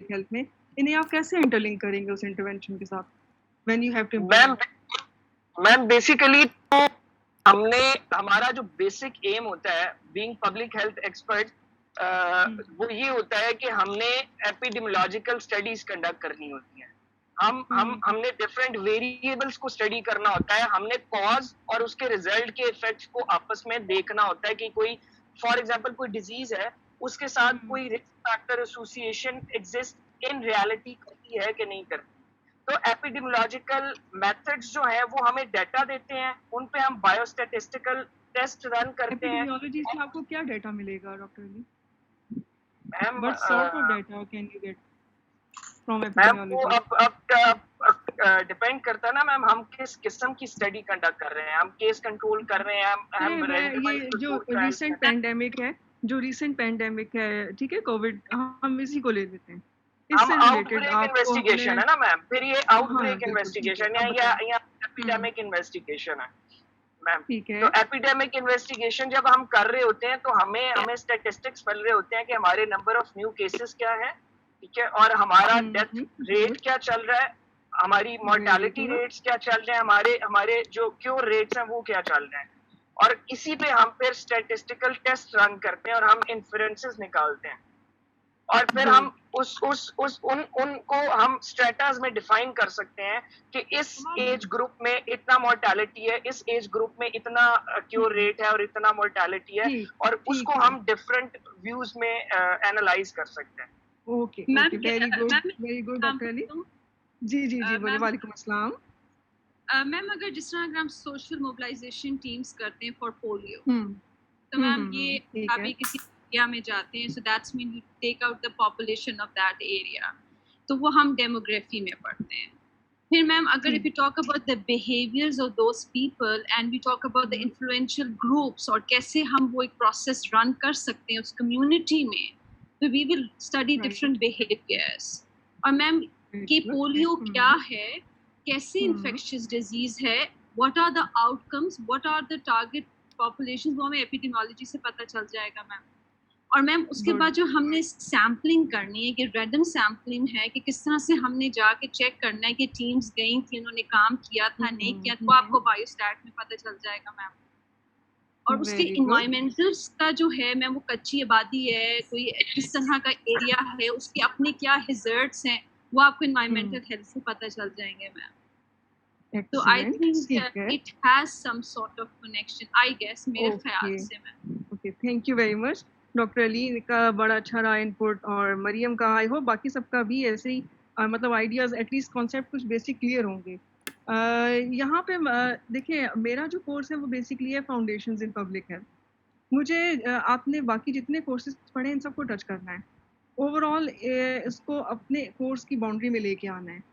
Health में, इन्हें आप कैसे इंटरलिंक करेंगे उस इंटरवेंशन के साथ when you have to ma'am implement? Ma'am basically तो हमने हमारा जो बेसिक एम होता है बीइंग पब्लिक हेल्थ एक्सपर्ट, वो ये होता है कि हमने एपिडेमियोलॉजिकल स्टडीज कंडक्ट करनी होती है। हमने डिफरेंट वेरिएबल्स को स्टडी करना होता है, हमने कॉज और उसके रिजल्ट के इफेक्ट्स को आपस में देखना होता है कि कोई फॉर एग्जांपल कोई डिजीज है, उसके साथ कोई risk factor association exist in reality करती है कि नहीं करती। तो एपिडेमियोलॉजिकल मेथड्स जो है वो हमें डेटा देते हैं, उन पे हम बायोस्टैटिस्टिकल टेस्ट रन करते हैं। एपिडेमियोलॉजी से आपको क्या डेटा मिलेगा doctor Ali? Ma'am what sort of data can you get from ma'am वो एपिडेमियोलॉजी? अब डिपेंड करता है ना मैम, हम किस किस्म की स्टडी कंडक्ट कर रहे हैं, हम केस कंट्रोल कर रहे हैं, हम मैं रेंडमाइज्ड ये जो कंट्रोल ट्रायल्स रीसेंट में। पैंडेमिक है, ठीक है, कोविड, हम इसी को ले लेते हैं। हम इससे रिलेटेड आउटब्रेक आपको हमने इन्वेस्टिगेशन है ना मैम, फिर ये हाँ, आउटब्रेक बिल्कुल ठीक है, इन्वेस्टिगेशन अब बताएँ। या हुँ, एपिडेमिक इन्वेस्टिगेशन है मैम। ठीक है। तो एपिडेमिक इन्वेस्टिगेशन जब हम कर रहे होते हैं तो हमें हमें स्टैटिस्टिक्स मिल रहे होते हैं कि हमारे नंबर ऑफ न्यू केसेस क्या है, ठीक है, और हमारा डेथ गुड, रेट क्या चल रहा है, हमारी वेरी मोर्टेलिटी गुड। रेट्स क्या चल रहे हैं, हमारे हमारे जो क्योर रेट्स हैं वो क्या चल रहे हैं, और इसी पे हम फिर स्टैटिस्टिकल टेस्ट रन करते हैं और हम इन्फ्रेंसेस निकालते हैं, और फिर गुड। हम उस उन उनको हम स्ट्रेटास में डिफाइन कर सकते हैं कि इस एज ग्रुप में इतना मोर्टेलिटी है, इस एज ग्रुप में इतना क्योर हुँ, रेट है और इतना मोर्टेलिटी है, ठीक, और ठीक उसको है। हम डिफरेंट व्यूज में एनालाइज कर सकते हैं। Okay, ma'am okay, very good काम डॉक्टर अली। करता हूँ। जी, जी, जी, बोलिए, मैम वालेकुम अस्सलाम। मैम अगर जिस तरह अगर हम सोशल मोबिलाइजेशन टीम्स करते हैं फॉर पोलियो, हुँ, तो मैम ये ठीक आप है। किसी एरिया में जाते हैं, so that's mean you take out the population of that area, तो वो हम डेमोग्राफी में पढ़ते हैं। फिर मैम अगर जी, if you talk about the behaviours of those people and we talk about the hmm, influential groups और कैसे हम वो एक प्रोसेस रन कर सकते हैं उस कम्युनिटी में, तो we will study right, different behaviours. और मैम वेरी कि गुड। पोलियो क्या है, कैसे हुँ, इन्फेक्शियस डिजीज है, what are the outcomes, what are the target population, वो हमें एपिडेमियोलॉजी से पता चल जाएगा मैम। और मैम उसके गुड। बाद जो हमने सैम्पलिंग करनी है कि रैंडम सैम्पलिंग है कि किस तरह से हमने जाके चेक करना है कि टीम्स गई थी, उन्होंने काम किया था, नहीं किया, तो आपको बायोस्टैट में पता चल जाएगा मैम। और उसके वेरी गुड। एनवायरमेंटल्स का जो है मैम, वो कच्ची आबादी है, कोई किस तरह का एरिया है, उसके अपने क्या हैजर्ड्स हैं, वो आपको एनवायरमेंटल हेल्थ से पता चल जाएंगे मैम। तो आई एक्सीलेंट, ठीक थिंक है। It has some sort of connection, I guess, मेरे ख्याल ओके, से ma'am. Okay, thank you very much. Doctor Ali का बड़ा अच्छा रहा इनपुट, और मरियम का, आई होप बाकी सबका भी ऐसे ही मतलब आइडियाज़, एटलीस्ट कॉन्सेप्ट कुछ बेसिक क्लियर होंगे। यहाँ पे देखिए, मेरा जो कोर्स है वो बेसिकली है फाउंडेशंस इन पब्लिक हेल्थ। मुझे आपने बाकी जितने कोर्सेज़ पढ़े हैं इन सबको टच करना है। ओवरऑल इसको अपने कोर्स की बाउंड्री में लेके आना है।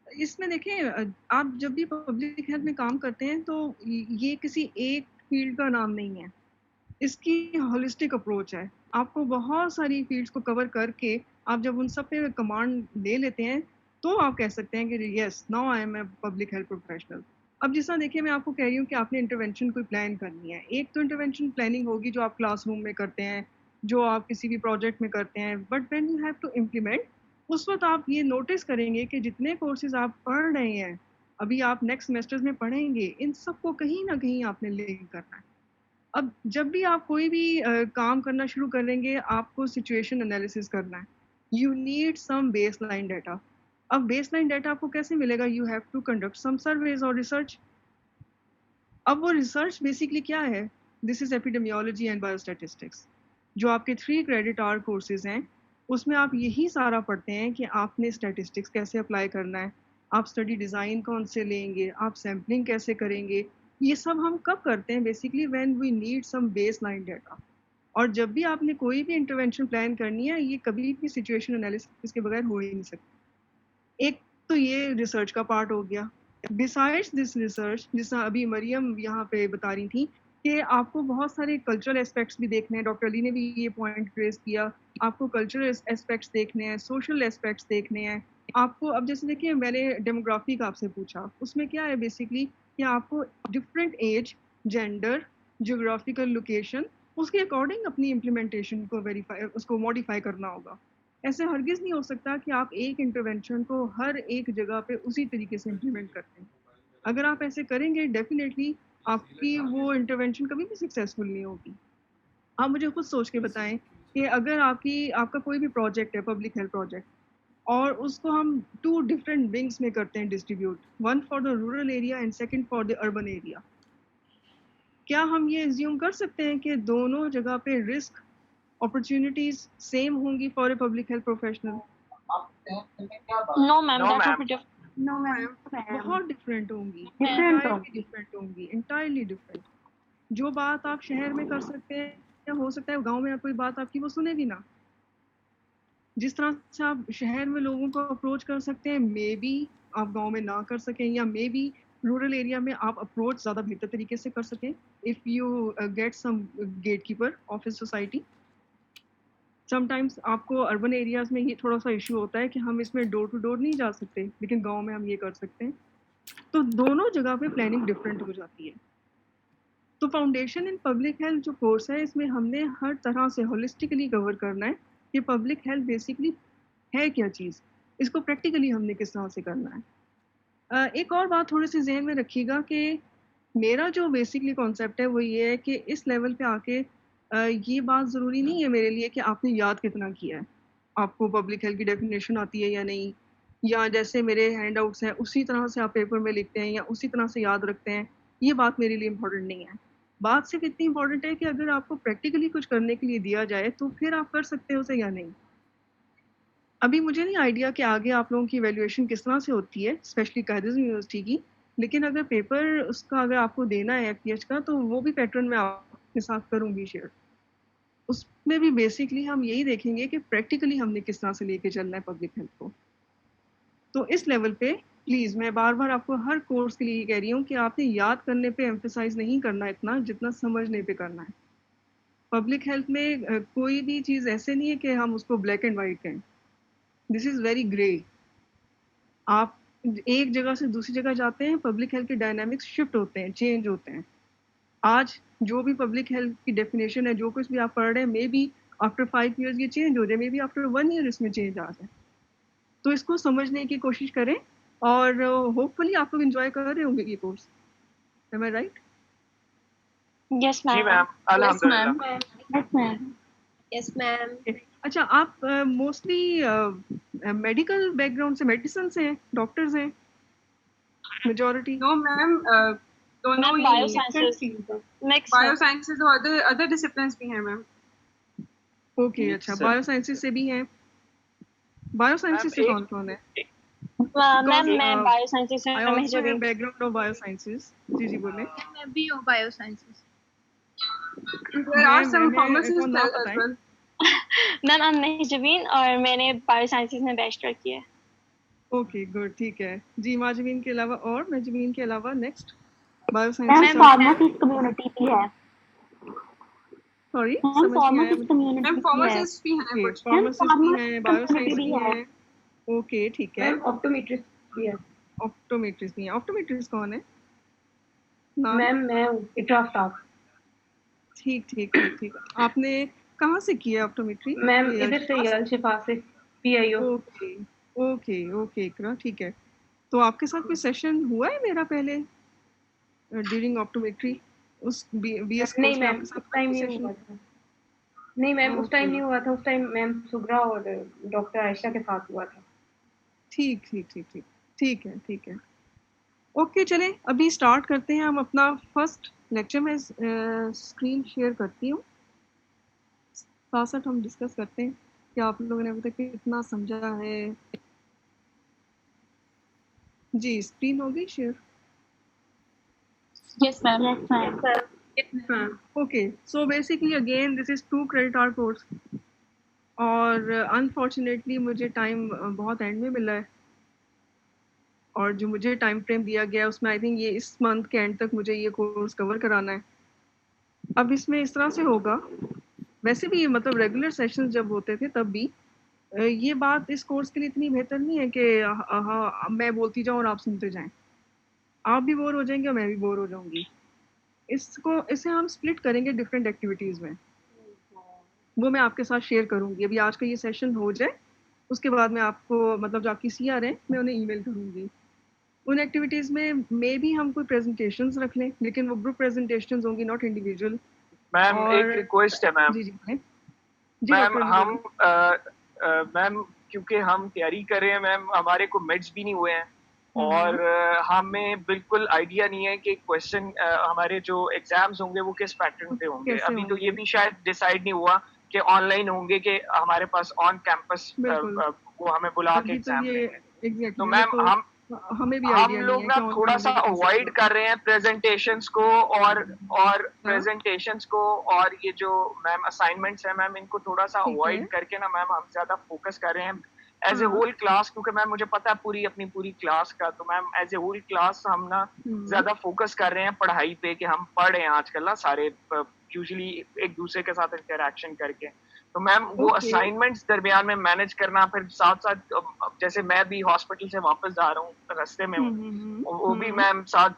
इसमें देखें, आप जब भी पब्लिक हेल्थ में काम करते हैं तो ये किसी एक फील्ड का नाम नहीं है। इसकी होलिस्टिक अप्रोच है। आपको बहुत सारी फील्ड्स को कवर करके आप जब उन सब पे कमांड ले लेते हैं, तो आप कह सकते हैं कि yes, now I am a public health professional. अब जिस तरह देखिए, मैं आपको कह रही हूँ कि आपने इंटरवेंशन कोई प्लान करनी है। एक तो इंटरवेंशन प्लानिंग होगी जो आप क्लासरूम में करते हैं, जो आप किसी भी प्रोजेक्ट में करते हैं, but when you have to implement, उस वक़्त आप ये नोटिस करेंगे कि जितने कोर्सेज़ आप पढ़ रहे हैं, अभी आप नेक्स्ट सेमेस्टर्स में पढ़ेंगे, इन सबको कहीं न कहीं आपने लिंक करना है। अब जब भी आप कोई भी काम करना शुरू करेंगे, आपको सिचुएशन एनालिसिस करना है। You need some baseline data. अब बेसलाइन डाटा आपको कैसे मिलेगा? You have to conduct some surveys और रिसर्च। अब वो रिसर्च बेसिकली क्या है? This is epidemiology and biostatistics, जो आपके 3 क्रेडिट आवर कोर्सेज हैं। उसमें आप यही सारा पढ़ते हैं कि आपने स्टैटिस्टिक्स कैसे अप्लाई करना है, आप स्टडी डिज़ाइन कौन से लेंगे, आप सैम्पलिंग कैसे करेंगे। ये सब हम कब करते हैं? Basically when we need some baseline data. और जब भी आपने कोई भी इंटरवेंशन प्लान करनी है, ये कभी भी सिचुएशन एनालिसिस के बगैर हो ही नहीं सकती। एक तो ये रिसर्च का पार्ट हो गया। बिसाइड्स दिस रिसर्च, जैसा अभी मरियम यहाँ पे बता रही थी कि आपको बहुत सारे कल्चरल एस्पेक्ट्स भी देखने हैं, डॉक्टर अली ने भी ये पॉइंट रेज़ किया। आपको कल्चरल एस्पेक्ट्स देखने हैं, सोशल एस्पेक्ट्स देखने हैं। आपको अब जैसे देखिए, मैंने डेमोग्राफी का आपसे पूछा, उसमें क्या है बेसिकली कि आपको different age, gender, geographical location, उसके अकॉर्डिंग अपनी इम्प्लीमेंटेशन को वेरीफाई, उसको मॉडिफाई करना होगा। ऐसे हरगिज़ नहीं हो सकता कि आप एक इंटरवेंशन को हर एक जगह पे उसी तरीके से इम्प्लीमेंट करते हैं। अगर आप ऐसे करेंगे डेफ़िनेटली आपकी वो इंटरवेंशन कभी भी सक्सेसफुल नहीं होगी। आप मुझे खुद सोच के बताएँ कि अगर आपका कोई भी प्रोजेक्ट है, पब्लिक हेल्थ प्रोजेक्ट, और उसको हम 2 डिफरेंट विंग्स में करते हैं distribute, one for the rural area and second for the urban area. क्या हम ये अज्यूम कर सकते हैं कि दोनों जगह पे रिस्क अपॉर्चुनिटीज सेम होंगी for a public health professional? No ma'am, No, that would ma'am. Be different. No ma'am, बहुत डिफरेंट होंगी, डिफरेंट इंटायरली डिफरेंट होंगी, इंटायरली डिफरेंट। जो बात आप शहर में कर सकते हैं, या हो सकता है गांव में कोई बात आपकी वो सुने भी ना। जिस तरह से आप शहर में लोगों को अप्रोच कर सकते हैं, मे बी आप गांव में ना कर सकें, या मे बी रूरल एरिया में आप अप्रोच ज़्यादा बेहतर तरीके से कर सकें if you get some gatekeeper of a society. Sometimes आपको अर्बन एरियाज में ये थोड़ा सा इशू होता है कि हम इसमें डोर टू डोर नहीं जा सकते, लेकिन गांव में हम ये कर सकते हैं। तो दोनों जगह पे प्लानिंग डिफरेंट हो जाती है। तो फाउंडेशन इन पब्लिक हेल्थ जो कोर्स है, इसमें हमने हर तरह से होलिस्टिकली कवर करना है कि पब्लिक हेल्थ बेसिकली है क्या चीज़, इसको प्रैक्टिकली हमने किस तरह से करना है। एक और बात थोड़ी सी जहन में रखिएगा कि मेरा जो बेसिकली कॉन्सेप्ट है वो ये है कि इस लेवल पे आके ये बात ज़रूरी नहीं है मेरे लिए कि आपने याद कितना किया है, आपको पब्लिक हेल्थ की डेफिनेशन आती है या नहीं, या जैसे मेरे हैंड आउट्स हैं उसी तरह से आप पेपर में लिखते हैं या उसी तरह से याद रखते हैं। ये बात मेरे लिए इम्पोर्टेंट नहीं है। बात सिर्फ इतनी इम्पोर्टेंट है कि अगर आपको प्रैक्टिकली कुछ करने के लिए दिया जाए तो फिर आप कर सकते हो उसे या नहीं। अभी मुझे नहीं आइडिया कि आगे आप लोगों की वैल्यूएशन किस तरह से होती है, स्पेशली कायदे यूनिवर्सिटी की, लेकिन अगर पेपर उसका अगर आपको देना है एफपीएच का, तो वो भी पैटर्न मैं आपके साथ करूंगी शेयर। उसमें भी बेसिकली हम यही देखेंगे कि प्रैक्टिकली हमने किस तरह से लेके चलना है पब्लिक हेल्थ को। तो इस लेवल पे प्लीज़ मैं बार बार आपको हर कोर्स के लिए कह रही हूँ कि आपने याद करने पे एम्फेसाइज नहीं करना इतना जितना समझने पे करना है। पब्लिक हेल्थ में कोई भी चीज़ ऐसे नहीं है कि हम उसको ब्लैक एंड वाइट कहें। This is very grey. आप एक जगह से दूसरी जगह जाते हैं, पब्लिक हेल्थ के डायनामिक्स शिफ्ट होते हैं, चेंज होते हैं। आज जो भी पब्लिक हेल्थ की डेफिनेशन है, जो कुछ भी आप पढ़ रहे हैं, मे बी आफ्टर 5 इयर्स ये चेंज हो जाए, मे बी आफ्टर 1 ईयर इसमें चेंज आ जाए। तो इसको समझने की कोशिश करें, और होपफुली आप लोग एंजॉय कर रहे होंगे ये कोर्स। एम आई राइट? यस जी मैम। मैम, अल्हम्दुलिल्लाह। Yes ma'am. Yes ma'am. अच्छा, आप मोस्टली मेडिकल बैकग्राउंड से, मेडिसिन से हैं, डॉक्टर्स हैं मेजॉरिटी? नो मैम, दोनों मैम ही बायोसाइंसेस मिक्स है। बायोसाइंसेज और अदर डिसिप्लिन्स भी हैं मैम। ओके, अच्छा, बायोसाइंसेस से भी हैं। बायोसाइंसेस से कौन कौन है? मैम मैं Because, बायोसाइंसेस से I मैं also जब have background of biosciences. जी जी बोले। मैं भी हूँ biosciences. There are some pharmacists कौन नाम as बताएं? well. मैम I'm महजबीन और मैंने बायोसाइंसेस में बैचलर किया है। ओके गुड, ठीक है जी। माजमीन के अलावा और महजबीन के अलावा next ma'am biosciences. Pharmacist community भी है। सॉरी, मैम समझ नहीं आया फार्मासिस्ट मुझे। कम्युनिटी मैम भी है। pharmacists भी हैं ओके, कुछ। फार्मासिस्ट भी हैं, बायोसाइंस कम्युनिटी भी भी है। हैं। ओके ठीक है। ऑप्टोमेट्रिस्ट भी है। ऑप्टोमेट्रिस्ट भी हैं। ऑप्टोमेट्रिस्ट कौन है? नाम? मैम मैं हूँ इट्रा स्टाफ। ठीक ठीक ठीक ठीक। आपने कहाँ से किया ऑप्टोमेट्री? मैम इधर से ही शिफा से पीआईओ। ओके ओके ओके इकरा, ठीक है। तो आपके साथ कोई सेशन हुआ है मेरा पहले ड्यूरिंग ऑप्टोमेट्री? उस बीएस नहीं कोर्स में मैम आपके साथ उस टाइम कोई नहीं सेशन? हुआ था। नहीं मैम उस टाइम ओके नहीं हुआ था। उस टाइम मैम सुग्रा और डॉक्टर आयशा के साथ हुआ था। ठीक ठीक ठीक ठीक ठीक है ठीक है। ओके चलें, अभी स्टार्ट करते हैं हम अपना फर्स्ट लेक्चर। में स्क्रीन शेयर करती हूँ, साथ साथ हम डिस्कस करते हैं कि आप लोगों ने अभी तक कितना समझा है। जी स्क्रीन हो गई share? Yes ma'am. Yes ma'am. Okay, so basically again this is 2 credit hour course, और अनफॉर्चुनेटली मुझे टाइम बहुत एंड में मिला है, और जो मुझे टाइम फ्रेम दिया गया है उसमें आई थिंक ये इस मंथ के एंड तक मुझे ये कोर्स कवर कराना है। अब इसमें इस तरह से होगा, वैसे भी मतलब रेगुलर सेशंस जब होते थे तब भी ये बात इस कोर्स के लिए इतनी बेहतर नहीं है कि हाँ मैं बोलती जाऊँ और आप सुनते जाएं। आप भी बोर हो जाएंगे और मैं भी बोर हो जाऊंगी। इसे हम स्प्लिट करेंगे डिफरेंट एक्टिविटीज़ में, वो मैं आपके साथ शेयर करूंगी। अभी आज का ये सेशन हो जाए, उसके बाद मैं आपको मतलब जो आपकी सीआर है मैं उन्हें ईमेल करूंगी। उन एक्टिविटीज में मे भी हम कोई प्रेजेंटेशंस रख लें, लेकिन वो ग्रुप प्रेजेंटेशंस होंगी, नॉट इंडिविजुअल। मैम एक और रिक्वेस्ट है मैम। जी जी बोलें। जी मैम डॉक्टर अली हम बोलिए। मैम क्योंकि हम तैयारी कर रहे हैं मैम, हमारे को मिड्स भी नहीं हुए हैं और हमें बिल्कुल आइडिया नहीं है कि क्वेश्चन हमारे जो एग्जाम्स होंगे वो किस पैटर्न पे होंगे। कैसे अभी तो ये होंगे? भी शायद डिसाइड नहीं हुआ कि ऑनलाइन होंगे कि हमारे पास ऑन कैंपस बिल्कुल। वो हमें बुला के अभी तो एग्जाम ये लेंगे। तो एग्जैक्टली ये मैम तो हमें भी हम आइडिया नहीं लोग है ना कि थोड़ा ऑनलाइन सा होगा कि कैसे अवॉइड होगा। कर रहे हैं प्रेजेंटेशंस को और हाँ, प्रेजेंटेशंस को और ये जो मैम असाइनमेंट्स हैं मैम इनको थोड़ा सा ठीक है। अवॉइड करके ना मैम हम ज्यादा फोकस कर रहे हैं एज ए हाँ। होल क्लास, क्योंकि मैम मुझे पता है अपनी पूरी क्लास का, तो ma'am as a whole class हम ना ज्यादा फोकस कर रहे हैं पढ़ाई पे कि हम पढ़ रहे हैं आजकल ना सारे यूजुअली एक दूसरे के साथ इंटरेक्शन करके। तो मैम वो ओके। असाइनमेंट्स दरमियान में मैनेज करना, फिर साथ साथ जैसे मैं भी हॉस्पिटल से वापस जा रहा हूँ रास्ते में हूँ, वो भी मैम साथ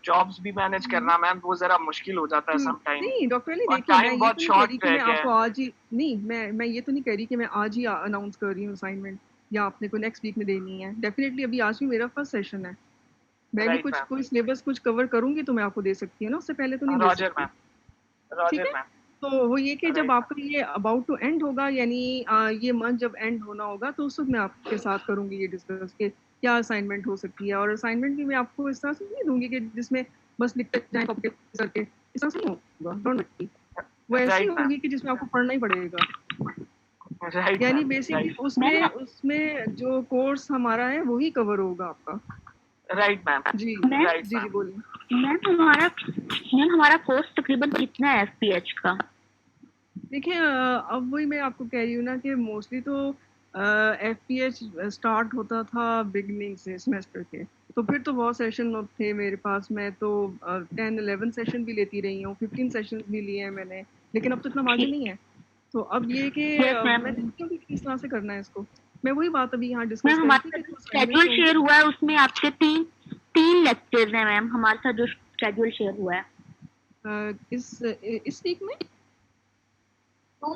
जॉब्स भी मैनेज करना मैम वो जरा मुश्किल हो जाता है सम टाइम नहीं डॉक्टर अली और देखिए, मैं टाइम ये बहुत तो नहीं कह रही शॉर्ट कि रह मैं गया आपको है। आज ही नहीं, मैं ये तो नहीं कह रही कि मैं आज ही अनाउंस कर रही हूँ असाइनमेंट या आपने को नेक्स्ट वीक में देनी है। डेफिनेटली अभी आज भी मेरा फर्स्ट सेशन है, मैं भी राइट कुछ मैम। कोई सिलेबस कुछ कवर करूंगी तो मैं आपको दे सकती हूँ ना, उससे पहले तो नहीं दे रॉजर सकती। मैम। ठीक रॉजर है। मैम। तो वो ये कि जब राइट आपका ये अबाउट टू एंड होगा, यानी ये मंथ जब एंड होना होगा, तो उस वक्त मैं आपके साथ करूंगी ये डिस्कस के क्या असाइनमेंट हो सकती है। और असाइनमेंट भी मैं आपको इस तरह से नहीं दूंगी कि जिसमें बस लिखते जाएं कॉपी करके, इस तरह से नहीं होगा, डोंट वरी। वो मैम। ऐसी राइट मैम। होगी कि जिसमें आपको पढ़ना ही पड़ेगा। राइट यानी मैम। Basically right. उसमें उसमें जो कोर्स हमारा है वही कवर होगा आपका। Right ma'am. जी मैम राइट जी जी मैम। बोलिए। मैम हमारा कोर्स तकरीबन कितना है एफपीएच का? देखिए अब वही मैं आपको कह रही हूँ ना कि मोस्टली तो एफपीएच स्टार्ट होता था बिगनिंग से सेमेस्टर के, तो फिर तो बहुत सेशन थे मेरे पास। मैं तो 10-11 सेशन भी लेती रही हूँ, 15 सेशन भी लिए हैं मैंने, लेकिन अब तो इतना मार्जिन नहीं है। तो अब ये कि यस मैम। मैं देखती हूँ कि किस तरह से करना है इसको। मैं वही बात अभी यहाँ डिस्कस मैम कर रही थी हमारे कि साथ जो जो स्केड्यूल असाइनमेंट्स शेयर होंगे। हुआ है उसमें आपके तीन लेक्चर्स हैं मैम, हमारे साथ जो स्केड्यूल शेयर हुआ है। इस वीक में नो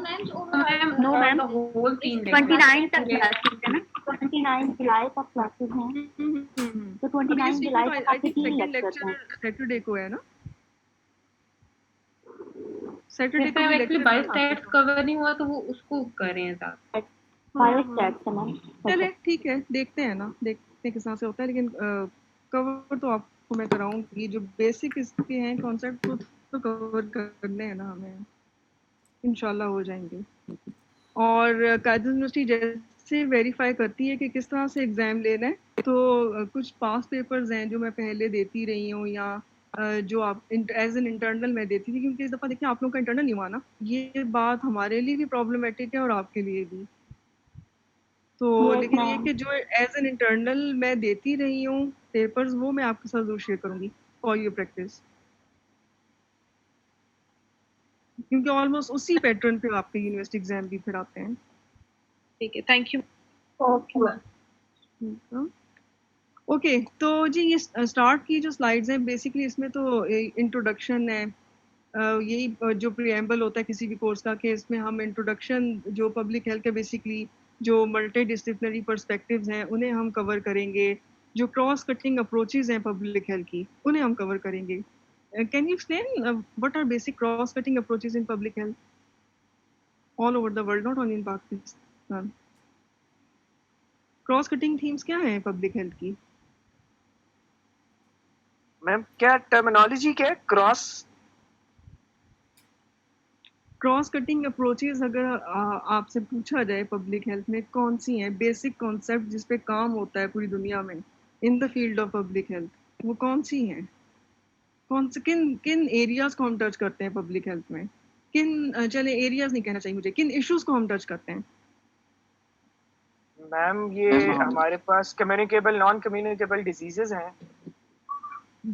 मैम, 29 तक क्लासेस है ना, 29 जुलाई तक क्लासेस हैं, तो अभी 29 इस वीक में जुलाई तो तक आई आपके थिंक 3 सेकंड लेक्चर्स लेक्चर हैं। सैटरडे को है ना, सैटरडे को जैसे भी एक्चुअली लेक्चर है बायोस्टैट्स आपका। कवर नहीं हुआ तो वो उसको कर रहे हैं साथ। बायोस्टैट्स है मैम। चले ठीक है, देखते हैं ना, देखते हैं किस तरह से होता है, लेकिन कवर तो आपको मैं कराऊंगी। जो बेसिक इसके हैं कॉन्सेप्ट तो कवर करने हैं ना हमें, इंशाल्लाह हो जाएंगे। और कायदे यूनिवर्सिटी जैसे वेरीफाई करती है कि किस तरह से एग्ज़ाम लेना है, तो कुछ पास पेपर्स हैं जो मैं पहले देती रही हूँ, या जो आप एज एन इंटरनल मैं देती थी, क्योंकि इस दफ़ा देखिए आप लोगों का इंटरनल नहीं हुआ ना, ये बात हमारे लिए भी प्रॉब्लमेटिक है और आपके लिए भी। तो यस लेकिन ये मैम। कि जो एज एन इंटरनल मैं देती रही हूँ पेपर्स, वो मैं आपके साथ जरूर शेयर करूँगी फॉर योर प्रैक्टिस, क्योंकि ऑलमोस्ट उसी पैटर्न पे आपके यूनिवर्सिटी एग्जाम भी फिर आते हैं। ठीक है, थैंक यू। ओके तो जी ये स्टार्ट की जो स्लाइड्स हैं बेसिकली इसमें तो इंट्रोडक्शन है, यही जो प्रीएम्बल होता है किसी भी कोर्स का, कि इसमें हम इंट्रोडक्शन जो पब्लिक हेल्थ के बेसिकली जो मल्टी डिसिप्लिनरी पर्सपेक्टिव्स हैं उन्हें हम कवर करेंगे, जो क्रॉस कटिंग अप्रोचेज हैं पब्लिक हेल्थ की उन्हें हम कवर करेंगे। Can you explain what are basic cross cutting approaches in public health all over the world, not only in Pakistan? Cross cutting themes क्या हैं पब्लिक हेल्थ की? मैम क्या terminology क्या है? क्रॉस कटिंग अप्रोचेज अगर आपसे पूछा जाए पब्लिक हेल्थ में कौन सी हैं बेसिक कॉन्सेप्ट जिस पे काम होता है पूरी दुनिया में in the field of public health, वो कौन सी हैं? कौन से किन किन एरियाज को हम टच करते हैं पब्लिक हेल्थ में? किन चले एरियाज नहीं कहना चाहिए मुझे, किन इश्यूज को हम टच करते हैं? मैम ये हमारे पास कम्युनिकेबल नॉन कम्युनिकेबल डिजीजेस हैं।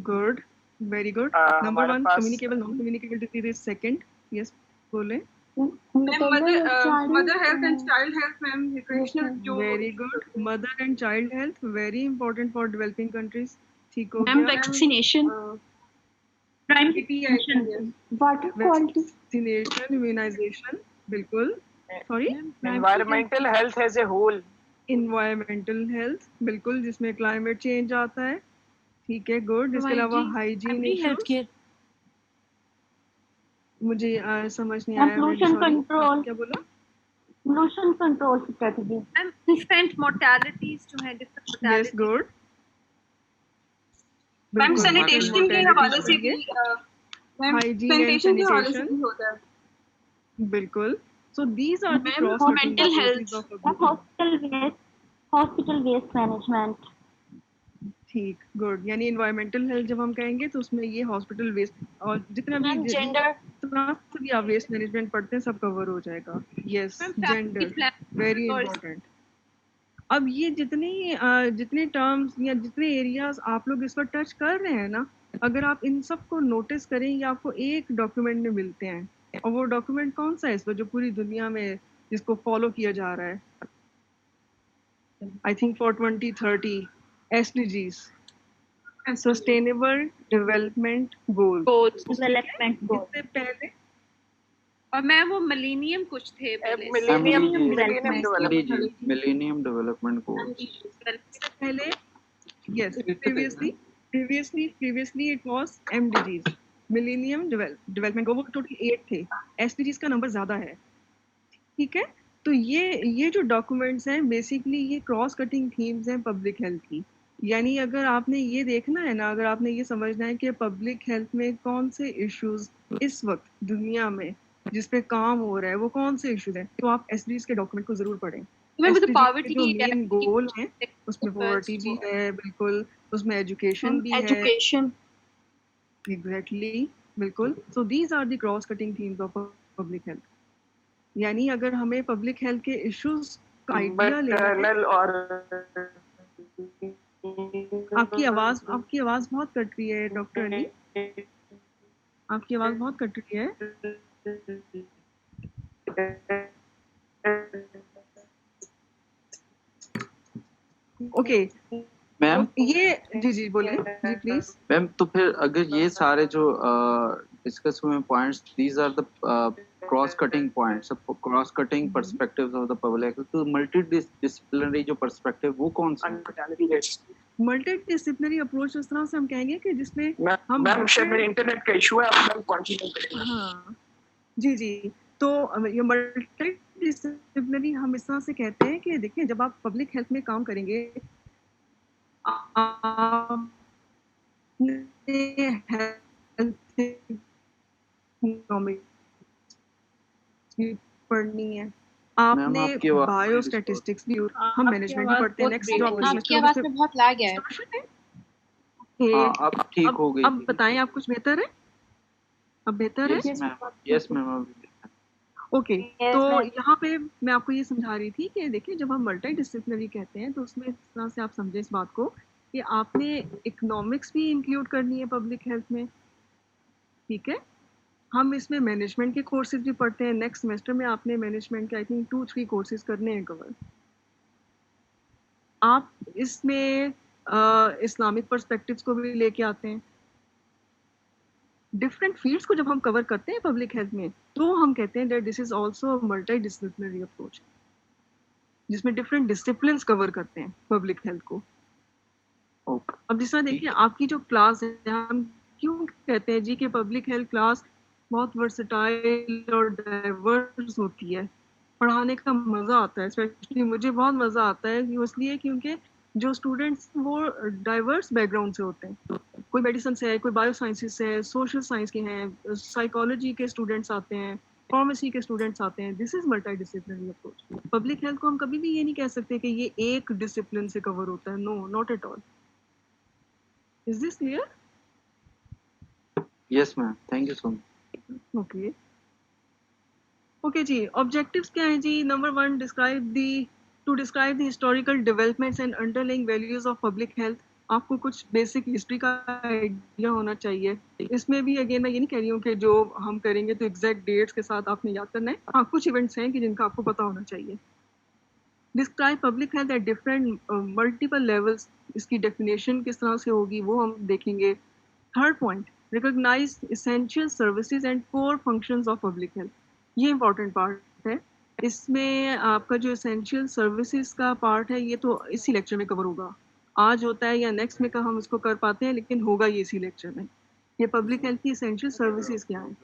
Good, very good. नंबर हमारे 1 पास communicable non communicable disease, second yes बोले। Mother health and child health ma'am, nutritional जो very good, mother and child health very important for developing countries, ठीक हो ma'am गया। Vaccination, water quality, vaccination, immunisation, बिल्कुल। Sorry, environmental health as a whole. Environmental health, बिल्कुल, जिसमें climate change आता है, ठीक है, गुड। इसके अलावा हाइजीन इश्यूज, मुझे समझ नहीं आया, pollution control, क्या बोला? pollution control strategy, and different mortalities जो है, different yes, mortalities। Good. Ma'am sanitation के हवाले से भी हाइजीन एंड sanitation के हवाले से सैनिटेशन, भी होता है। बिल्कुल। So these are the Ma'am, cross mental health, hospital waste management, ठीक, गुड। यानी एनवायरमेंटल हेल्थ जब हम कहेंगे तो उसमें ये हॉस्पिटल वेस्ट और जितना भी मैम जेंडर, जितना भी आप वेस्ट मैनेजमेंट पढ़ते हैं सब कवर हो जाएगा। Yes, Ma'am, gender, family very और- इंपॉर्टेंट। अब ये जितने टर्म्स या जितने एरियाज आप लोग इस पर टच कर रहे हैं ना, अगर आप इन सब को नोटिस करें, ये आपको एक डॉक्यूमेंट में मिलते हैं, और वो डॉक्यूमेंट कौन सा है इस पर जो पूरी दुनिया में जिसको फॉलो किया जा रहा है, I think for 2030 SDGs, sustainable development goal. development goal, इससे पहले और मैम वो मिलेनियम कुछ थे पहले। Millennium development, development. Millennium development goals. पहले yes, previously it was MDGs, Millennium Development Goal, वो टोटल 8 थे, SDGs का नंबर ज्यादा है, ठीक है। तो ये जो डॉक्यूमेंट्स हैं बेसिकली ये क्रॉस कटिंग थीम्स हैं पब्लिक हेल्थ की। यानी अगर आपने ये देखना है ना, अगर आपने ये समझना है कि पब्लिक हेल्थ में कौन से इश्यूज इस वक्त दुनिया में जिस पे काम हो रहा है वो कौन से इश्यूज हैं, तो आप एसडीजीज के डॉक्यूमेंट को जरूर पढ़ें। मैम तो SDGs पॉवर्टी के जो मेन गोल हैं उसमें पॉवर्टी भी है, बिल्कुल, उसमें एजुकेशन भी है, एजुकेशन, एग्जैक्टली, बिल्कुल। So these are the cross cutting themes of public health. यानी अगर हमें पब्लिक हेल्थ के इश्यूज का आइडिया लेना है, मैटरनल और आपकी आवाज बहुत कट रही है डॉक्टर अली, आपकी आवाज बहुत कट रही है। ओके, मैम ये जी बोलिए जी प्लीज। मैम, तो फिर अगर ये सारे जो डिस्कस हुए points, these are the cross cutting points, cross cutting perspectives of the public, तो मल्टी डिसिप्लिनरी जो पर्सपेक्टिव वो कौन सा? मल्टी डिसिप्लिनरी अप्रोच इस तरह से हम कहेंगे कि जिसमें हम मैम शायद मेरे इंटरनेट का इशू है, आप मैम कंटिन्यू करें। हाँ जी, तो ये मल्टी डिसिप्लिनरी हम इस तरह से कहते हैं कि देखिए जब आप पब्लिक हेल्थ में काम करेंगे पढ़नी है, आपने आपकी आवाज बायो स्टैटिस्टिक्स भी, हम मैनेजमेंट भी पढ़ते हैं, नेक्स्ट जॉब आपकी आवाज में बहुत लैग है। हाँ, अब ठीक हो गई। अब बताएं, आप कुछ बेहतर है, अब बेहतर है? Yes ma'am. ओके, तो यहाँ पे मैं आपको ये समझा रही थी कि देखिए जब हम मल्टी डिसिप्लिनरी कहते हैं तो उसमें इस तरह से आप समझे इस बात को कि आपने इकोनॉमिक्स भी इंक्लूड करनी है पब्लिक हेल्थ में, ठीक है। हम इसमें मैनेजमेंट के कोर्सेज भी पढ़ते हैं, नेक्स्ट सेमेस्टर में आपने मैनेजमेंट के आई थिंक 2-3 कोर्सेज करने हैं कवर। आप इसमें इस्लामिक पर्सपेक्टिव्स को भी लेके आते हैं। डिफरेंट फील्ड्स को जब हम कवर करते हैं पब्लिक हेल्थ में तो हम कहते हैं that this is also multi disciplinary approach, जिसमें डिफरेंट डिसिप्लिन्स कवर करते हैं पब्लिक हेल्थ को। अब जिस तरह देखिए आपकी जो क्लास है, हम क्यों कहते हैं जी कि पब्लिक हेल्थ क्लास बहुत वर्सेटाइल और डाइवर्स होती है, पढ़ाने का मज़ा आता है, स्पेशली मुझे बहुत मज़ा आता है, इसलिए क्योंकि जो स्टूडेंट्स वो डाइवर्स बैकग्राउंड से होते हैं, कोई मेडिसिन से है, कोई बायो साइंसेस से है, सोशल साइंस के हैं, साइकोलॉजी के स्टूडेंट्स आते हैं, फार्मेसी के स्टूडेंट्स आते हैं। This is multi disciplinary approach. Public health को हम कभी भी ये नहीं कह सकते कि ये एक डिसिप्लिन से कवर होता है, no, not at all. Is this clear? Yes ma'am, thank you so much. Okay okay जी, ऑब्जेक्टिव्स क्या हैं जी? Number 1, to describe the historical developments and underlying values of public health. आपको कुछ बेसिक हिस्ट्री का idea होना चाहिए। इसमें भी अगेन मैं ये नहीं कह रही हूँ कि जो हम करेंगे तो एग्जैक्ट डेट्स के साथ आपने याद करना है, हाँ कुछ इवेंट्स हैं कि जिनका आपको पता होना चाहिए। Describe public health at different multiple levels, इसकी डेफिनेशन किस तरह से होगी वो हम देखेंगे। Third point, recognise essential services and core functions of public health. ये इंपॉर्टेंट पार्ट है। इसमें आपका जो एसेंशियल सर्विसेज का पार्ट है ये तो इसी लेक्चर में कवर होगा। आज होता है या नेक्स्ट में का हम इसको कर पाते हैं, लेकिन होगा ये इसी लेक्चर में। ये पब्लिक हेल्थ की एसेंशियल सर्विसेज क्या है।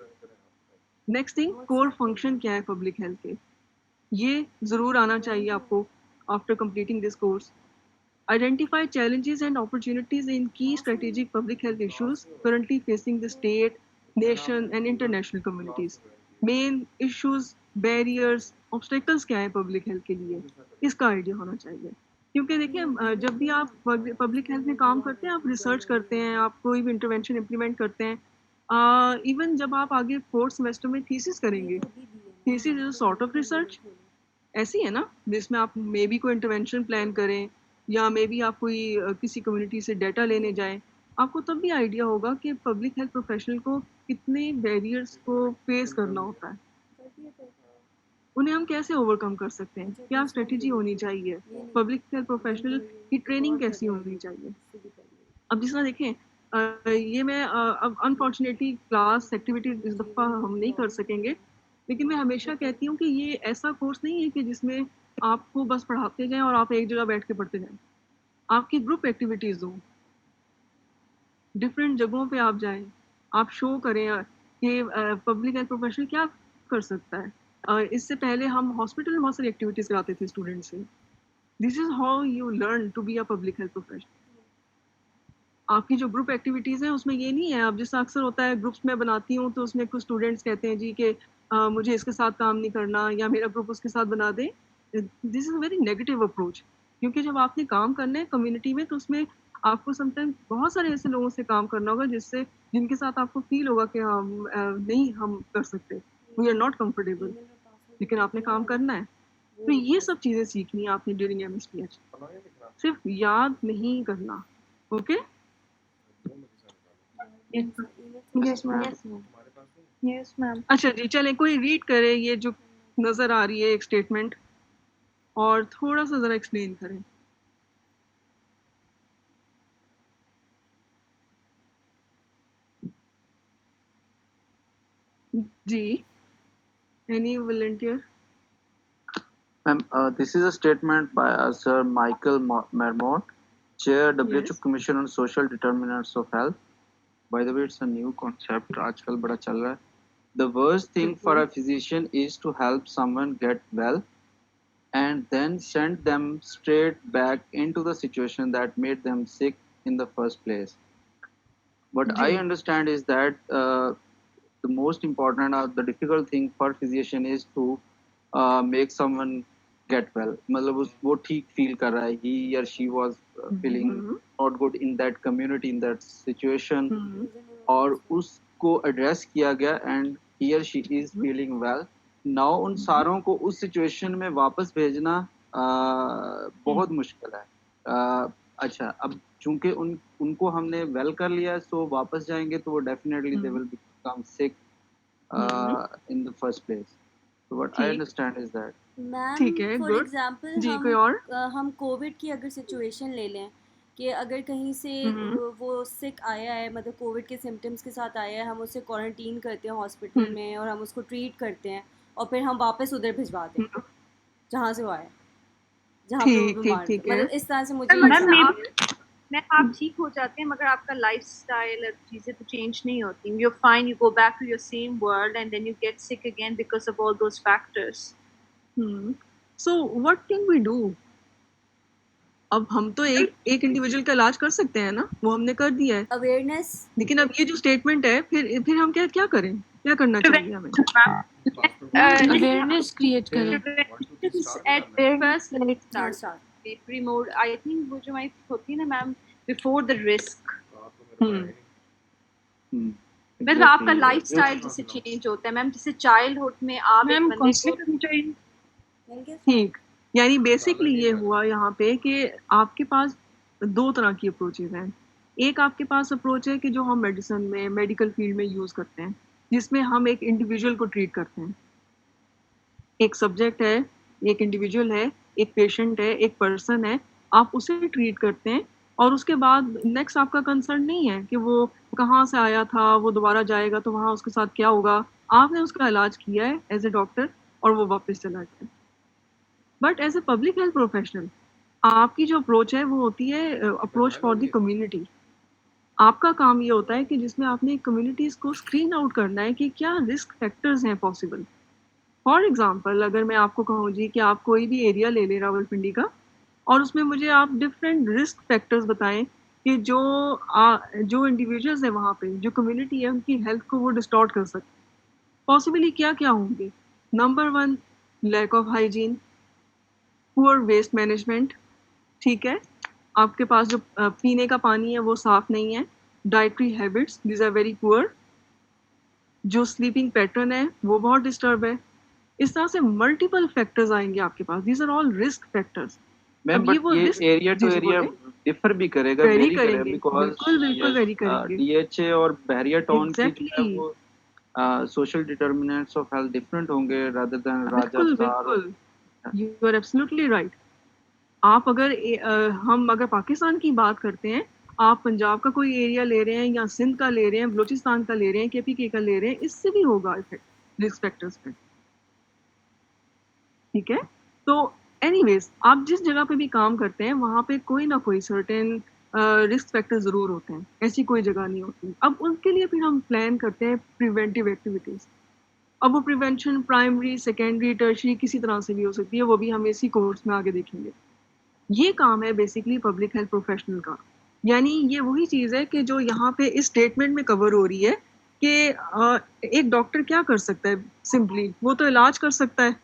नेक्स्ट थिंग, कोर फंक्शन क्या है पब्लिक हेल्थ के, ये ज़रूर आना चाहिए आपको after completing this course. Identify challenges and opportunities in key strategic public health issues currently facing the state, nation and international communities. Main issues, barriers, obstacles क्या है public health के लिए, इसका आइडिया होना चाहिए। क्योंकि देखिए जब भी आप पब्लिक हेल्थ में काम करते हैं, आप रिसर्च करते हैं, आप कोई भी इंटरवेंशन इम्प्लीमेंट करते हैं, इवन जब आप आगे 4th सेमेस्टर में थीसिस करेंगे, thesis is a sort of research, ऐसी है ना, जिसमें आप मे बी कोई इंटरवेंशन प्लान करें या मे बी आप कोई किसी कम्युनिटी से डाटा लेने जाएं, आपको तब भी आइडिया होगा कि पब्लिक हेल्थ प्रोफेशनल को कितने बैरियर्स को फेस करना होता है, उन्हें हम कैसे ओवरकम कर सकते हैं, क्या स्ट्रेटजी होनी चाहिए, पब्लिक हेल्थ प्रोफेशनल की ट्रेनिंग कैसी होनी चाहिए। अब जिस तरह देखें ये मैं अब अनफॉर्चुनेटली क्लास एक्टिविटीज इस दफ़ा हम नहीं कर सकेंगे, लेकिन मैं हमेशा कहती हूँ कि ये ऐसा कोर्स नहीं है कि जिसमें आपको बस पढ़ाते जाएं और आप एक जगह बैठ के पढ़ते जाएं। आपकी ग्रुप एक्टिविटीज़ हो, डिफरेंट जगहों पे आप जाएं, आप शो करें कि पब्लिक हेल्थ प्रोफेशनल क्या कर सकता है। इससे पहले हम हॉस्पिटल में बहुत सारी एक्टिविटीज़ कराते थे स्टूडेंट से। This is how you learn to be a public health professional. आपकी जो ग्रुप एक्टिविटीज़ हैं उसमें ये नहीं है, अब जैसा अक्सर होता है ग्रुप्स में बनाती हूँ तो उसमें कुछ स्टूडेंट्स कहते हैं जी कि मुझे इसके साथ काम नहीं करना या मेरा ग्रुप उसके साथ बना दें। This is a very negative approach, क्योंकि जब आपने काम करना है कम्युनिटी में तो उसमें आपको समटाइम बहुत सारे ऐसे लोगों से काम करना होगा जिनके साथ आपको फील होगा कि हम नहीं हम कर सकते, वी आर नॉट कंफर्टेबल, लेकिन आपने काम करना है। तो ये सब चीज़ें सीखनी है आपने ड्यूरिंग MSPH, सिर्फ याद नहीं करना। Okay yes ma'am. Yes ma'am. अच्छा जी, चलें कोई रीड करे ये जो नज़र आ रही है एक स्टेटमेंट और थोड़ा सा ज़रा एक्सप्लेन करें। जी, any volunteer? Ma'am, this is a statement by Sir Michael Marmot, Chair WHO Yes. Commission on Social Determinants of Health. By the way, it's a new concept. आजकल बड़ा चल रहा है. The worst thing for a physician is to help someone get well and then send them straight back into the situation that made them sick in the first place. What I understand is that the most important or the difficult thing for physician is to make someone get well. मतलब वो ठीक feel कर रहा है, he or she was feeling not good in that community, in that situation, और उसको address किया गया and he or she is feeling well. Now उन सारों को उस situation में वापस भेजना बहुत मुश्किल है। अच्छा, अब चूंकि उनको हमने well कर लिया, so वापस जाएंगे तो वो definitely they will become sick in the first place. So what I understand is that. ठीक है, मैम फॉर good. एग्जांपल जी, कोई और? हम कोविड की अगर सिचुएशन ले लें कि अगर कहीं से वो सिक आया है, मतलब कोविड के सिम्टम्स के साथ आया है, हम उसे क्वारंटीन करते हैं हॉस्पिटल में और हम उसको ट्रीट करते हैं और फिर हम वापस उधर भिजवा दें जहाँ से वो आया, जहाँ पे वो बीमार था। मतलब इस तरह से मुझे मैं आप ठीक हो जाते हैं मगर आपका लाइफस्टाइल और चीज़ें तो चेंज नहीं होती। You fine, you go back to your same world and then you get sick again because of all those factors. So what can we do? अब हम तो एक इंडिविजुअल का इलाज कर सकते हैं ना, वो हमने कर दिया है, अवेयरनेस। लेकिन अब ये जो स्टेटमेंट है फिर हम क्या करें, क्या करना चाहिए हमें? अवेयरनेस क्रिएट करें। एट फर्स्ट लेट्स स्टार्ट प्रीमोड, आई थिंक वो जो हमारी होती है ना मैम, बिफोर द रिस्क। मतलब आपका लाइफस्टाइल जैसे चेंज होता है मैम, जैसे चाइल्डहुड में आप मैम एक बंदे को ठीक, यानी बेसिकली ये हुआ यहाँ पे कि आपके पास दो तरह की अप्रोचेज हैं। एक आपके पास अप्रोच है कि जो हम मेडिसिन में, मेडिकल फील्ड में यूज़ करते हैं, जिसमें हम एक इंडिविजुअल को ट्रीट करते हैं। एक सब्जेक्ट है, एक इंडिविजुअल है, एक पेशेंट है, एक पर्सन है, आप उसे ट्रीट करते हैं और उसके बाद नेक्स्ट आपका कंसर्न नहीं है कि वो कहाँ से आया था, वो दोबारा जाएगा तो वहाँ उसके साथ क्या होगा। आपने उसका इलाज किया है एज ए डॉक्टर, और वो वापस चला जाए। But as a public health professional आपकी जो अप्रोच है वो होती है अप्रोच फॉर द कम्युनिटी। आपका काम ये होता है कि जिसमें आपने कम्युनिटीज को स्क्रीन आउट करना है कि क्या रिस्क फैक्टर्स हैं पॉसिबल। फॉर एग्जांपल अगर मैं आपको कहूँ जी कि आप कोई भी एरिया ले लें रावलपिंडी का और उसमें मुझे आप डिफरेंट रिस्क फैक्टर्स बताएं कि जो इंडिविजुअल्स हैं वहाँ पे, जो कम्युनिटी है, उनकी हेल्थ को वो डिस्टॉर्ट कर सकते हैं। पॉसिबली क्या क्या होंगे? Number 1, lack of hygiene, poor waste management, ठीक है, आपके पास जो पीने का पानी है वो साफ नहीं है, dietary habits these are very poor, जो स्लीपिंग पैटर्न है वो बहुत डिस्टर्ब है। इस तरह से मल्टीपल फैक्टर्स आएंगे आपके पास, these are all risk factors. Ma'am but ये एरिया टू एरिया डिफर भी करेगा, वेरी करेगा, बिकॉज बिल्कुल वेरी करेंगे। डीएचए और बहरिया टाउन की जो है वो social determinants of health different होंगे रादर देन राजा। बिल्कुल, यू आर एब्सोल्युटली राइट। आप अगर हम अगर पाकिस्तान की बात करते हैं, आप पंजाब का कोई एरिया ले रहे हैं या सिंध का ले रहे हैं, बलूचिस्तान का ले रहे हैं, केपीके का ले रहे हैं, इससे भी होगा इफेक्ट रिस्क फैक्टर्स पे, ठीक है। तो एनीवेज आप जिस जगह पे भी काम करते हैं वहाँ पे कोई ना कोई सर्टेन रिस्क फैक्टर ज़रूर होते हैं, ऐसी कोई जगह नहीं होती। अब उनके लिए फिर हम प्लान करते हैं प्रिवेंटिव एक्टिविटीज़। अब वो प्रिवेंशन प्राइमरी, सेकेंडरी, टर्शरी किसी तरह से भी हो सकती है, वो भी हम इसी कोर्स में आगे देखेंगे। ये काम है बेसिकली पब्लिक हेल्थ प्रोफेशनल का। यानी ये वही चीज़ है कि जो यहाँ पे इस स्टेटमेंट में कवर हो रही है कि एक डॉक्टर क्या कर सकता है, सिंपली वो तो इलाज कर सकता है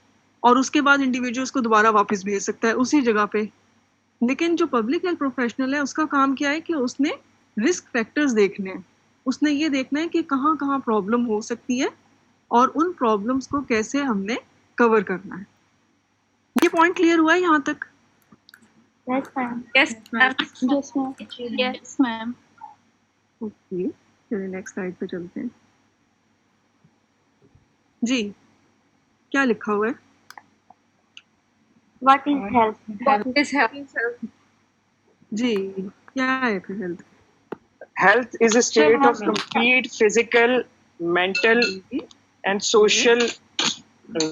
और उसके बाद इंडिविजुअल्स को दोबारा वापस भेज सकता है उसी जगह पे। लेकिन जो पब्लिक हेल्थ प्रोफेशनल है उसका काम क्या है कि उसने रिस्क फैक्टर्स देखने हैं, उसने ये देखना है कि कहाँ कहाँ प्रॉब्लम हो सकती है और उन प्रॉब्लम्स को कैसे हमने कवर करना है। ये पॉइंट क्लियर हुआ है यहाँ तक? Yes, ma'am. Yes, ma'am. Yes, ma'am. Yes, ma'am. Okay, चलिए नेक्स्ट स्लाइड पे चलते हैं जी। क्या लिखा हुआ है? What is health? What is health? जी, क्या है फिर health? Health is a state of complete physical, mental, and social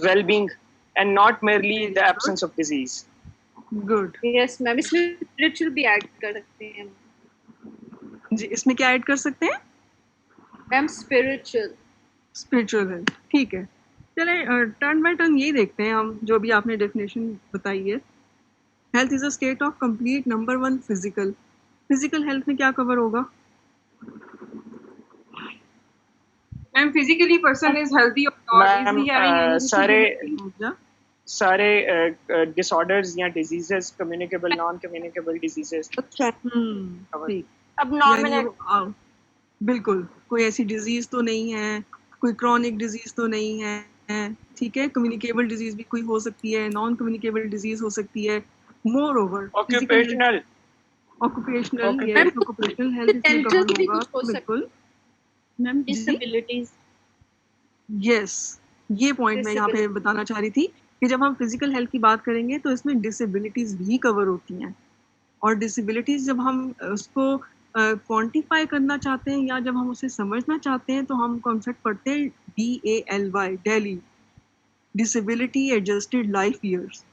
well-being, and not merely the absence of disease. Good. Yes, ma'am. इसमें spiritual भी ऐड कर सकते हैं जी, इसमें क्या ऐड कर सकते हैं? मैम? स्पिरिचुअल हेल्थ, ठीक है। चले टर्न बाय टर्न ये देखते हैं हम, जो भी आपने डेफिनेशन बताई है। Health is a state of complete, number 1 physical. Physical health में क्या कवर होगा? Ma'am physically person is healthy और इजीली हैविंग सारे डिसऑर्डर्स या diseases, communicable, non communicable diseases. अच्छा, अब नॉर्मल बिल्कुल कोई ऐसी डिजीज तो नहीं है, कोई क्रॉनिक डिजीज तो नहीं है, ठीक है। कम्युनिकेबल डिजीज भी कोई हो सकती है, नॉन कम्युनिकेबल डिजीज हो सकती है। मोर ओवर ऑक्यूपेशनल हेल्थ इसमें कवर होगा, बिल्कुल। मैम डिसेबिलिटीज, यस, ये पॉइंट मैं यहाँ पे बताना चाह रही थी कि जब हम फिजिकल हेल्थ की बात करेंगे तो इसमें डिसेबिलिटीज भी कवर होती हैं। और डिसेबिलिटीज जब हम उसको क्वांटिफाई करना चाहते हैं या जब हम उसे समझना चाहते हैं तो हम कॉन्सेप्ट पढ़ते हैं DALY, daily, disability adjusted life years,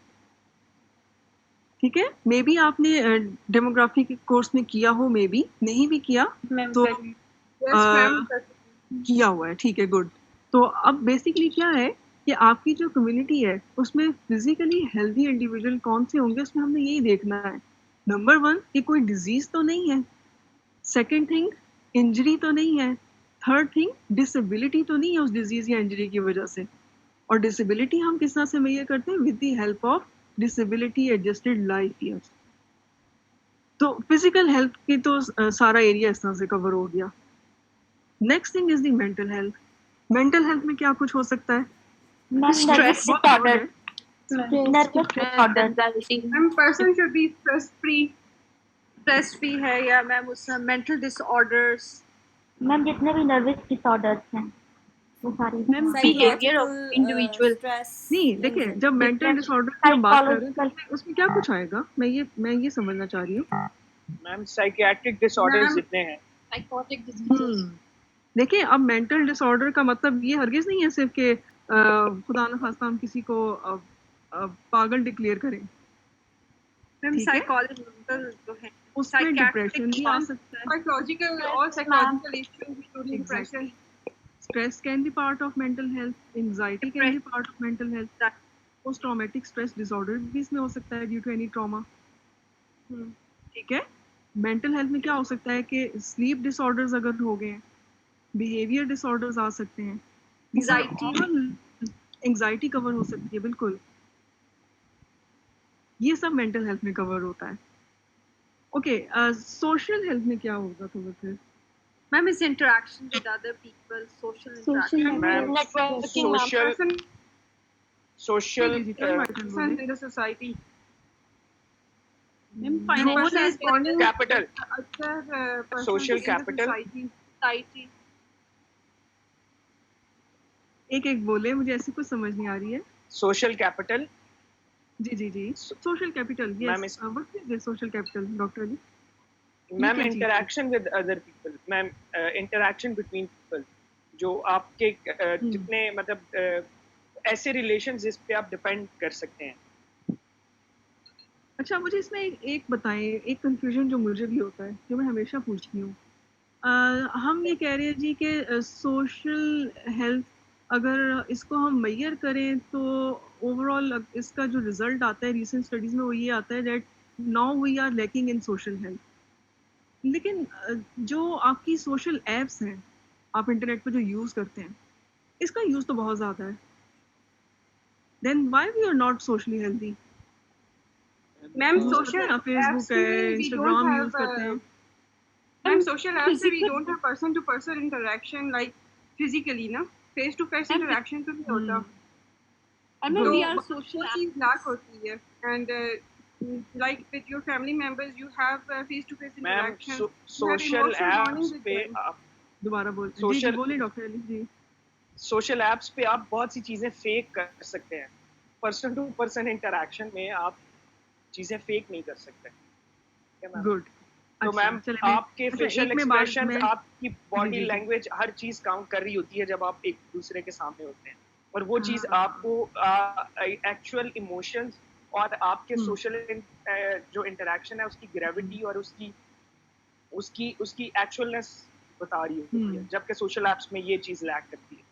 ठीक है। मे बी आपने डेमोग्राफी के कोर्स में किया हो, मे बी नहीं भी किया तो किया हुआ है, ठीक है, गुड। तो अब बेसिकली क्या है कि आपकी जो कम्युनिटी है उसमें फिजिकली हेल्दी इंडिविजुअल कौन से होंगे, उसमें हमने यही देखना है। नंबर 1 कि कोई डिजीज तो नहीं है, सेकंड थिंग इंजरी तो नहीं है, थर्ड थिंग डिसेबिलिटी तो नहीं है उस डिजीज या इंजरी की वजह से। और डिसेबिलिटी हम किस तरह से मेजर करते हैं? With the help of disability adjusted life years. तो फिजिकल हेल्थ की तो सारा एरिया इस तरह से कवर हो गया। Next thing is the mental health. Mental health में क्या कुछ हो सकता है? Stress disorder. Nervous disorder. Ma'am person should be stress free है या मैम उसमें मेंटल डिसऑर्डर्स? मैम जितने भी नर्वस डिसऑर्डर्स हैं वो सारे। Ma'am behaviour of individual. नहीं, देखिए जब मेंटल डिसऑर्डर की हम बात कर रहे हैं तो उसमें क्या कुछ आएगा, मैं ये समझना चाह रही हूँ। मैम साइकियाट्रिक डिसऑर्डर्स जितने हैं, साइकोटिक डिजीजेस। देखिए अब मेंटल डिसऑर्डर का मतलब ये हरगिज नहीं है सिर्फ कि खुदा न खास्ता हम किसी को पागल डिक्लेयर करें, मैम ठीक है, साइकोलॉजिकल जो है उसमें डिप्रेशन भी आ सकता है, साइकोलॉजिकल और psychological issues including depression, stress can be part of mental health, anxiety can be part of mental health, post traumatic stress disorder भी इसमें हो सकता है due to any trauma, ठीक है। मेंटल हेल्थ में क्या हो सकता है कि स्लीप डिसऑर्डर्स अगर हो गए, बिहेवियर डिसऑर्डर्स आ सकते हैं, एंजाइटी कवर हो सकती है, बिल्कुल ये सब मेंटल हेल्थ में कवर होता है। ओके, सोशल हेल्थ में क्या होगा तो फिर ma'am is interaction with other people, social interaction, ma'am networking social in the society, capital, social capital, society. एक बोले, मुझे ऐसी कुछ समझ नहीं आ रही है। सोशल कैपिटल, जी social capital, yes, what is this social capital doctor Ali? Ma'am interaction with other people, ma'am interaction between people, जो आपके जितने मतलब ऐसे रिलेशन जिस पे आप डिपेंड कर सकते हैं। अच्छा, मुझे इसमें एक बताएं, एक कंफ्यूजन जो मुझे भी होता है, जो मैं हमेशा पूछती हूँ, हम ये कह रहे हैं जी कि सोशल हेल्थ अगर इसको हम मेजर करें तो ओवरऑल इसका जो रिजल्ट आता है रीसेंट स्टडीज में वो ये आता है that now we are lacking in social health. लेकिन जो आपकी सोशल एप्स हैं, आप इंटरनेट पर जो यूज़ करते हैं, इसका यूज़ तो बहुत ज़्यादा है, then why we are not socially healthy? Ma'am social Facebook है, इंस्टाग्राम यूज़ करते हैं, मैम सोशल एप्स से we don't have person to person interaction like physically ना, फेस टू फेस इंटरेक्शन तो नहीं होता, and we are social चीज lack होती है, and like with your family members you have face to face interaction, social apps पे आप दोबारा बोल Social- जी बोले डॉक्टर अली जी। सोशल एप्स पे आप बहुत सी चीजें फेक कर सकते हैं, पर्सन टू पर्सन इंटरेक्शन में आप चीजें फेक नहीं कर सकते। गुड। तो मैम आपके फेशियल एक्सप्रेशन, आपकी बॉडी लैंग्वेज, हर चीज काउंट कर रही होती है जब आप एक दूसरे के सामने होते हैं, और वो चीज आपको एक्चुअल इमोशंस और आपके सोशल जो इंटरेक्शन है उसकी ग्रेविटी और उसकी एक्चुअलनेस बता रही होती है, जबकि सोशल एप्स में ये चीज लैक करती है।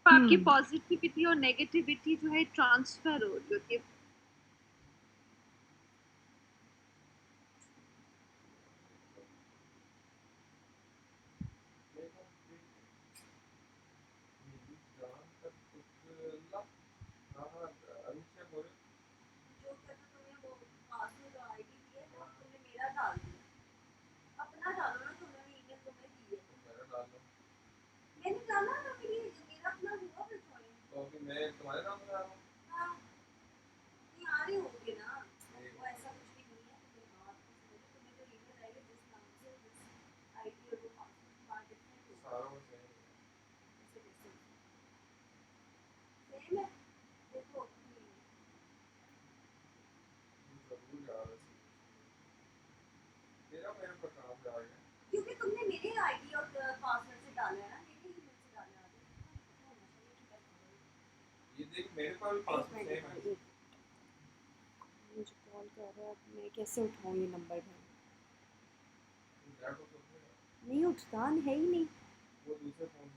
आपकी पॉजिटिविटी और नेगेटिविटी जो है ट्रांसफर हो रही होती है। मैं तुम्हारे नाम बता रहा हूँ। हाँ, नहीं आ रही होगी ना, वो ऐसा कुछ भी नहीं है, तुम्हें जो ईमेल आएगी जिस नाम से जिस आईडी और वो पासवर्ड डिफरेंट होगा, सारा वो सेम है, देखो जरूर यार, तेरा मेरे पर काम जा रहा है, क्योंकि तुमने मेरे आईडी और पासवर्ड से डाला है ना, मेरे ईमेल से डाला है, ये देख मेरे पास भी पासवर्ड सेम है। मुझे कॉल कर रहा है, अब मैं कैसे उठाऊँ ये नंबर में? नहीं उठता है ही नहीं, वो दूसरे फोन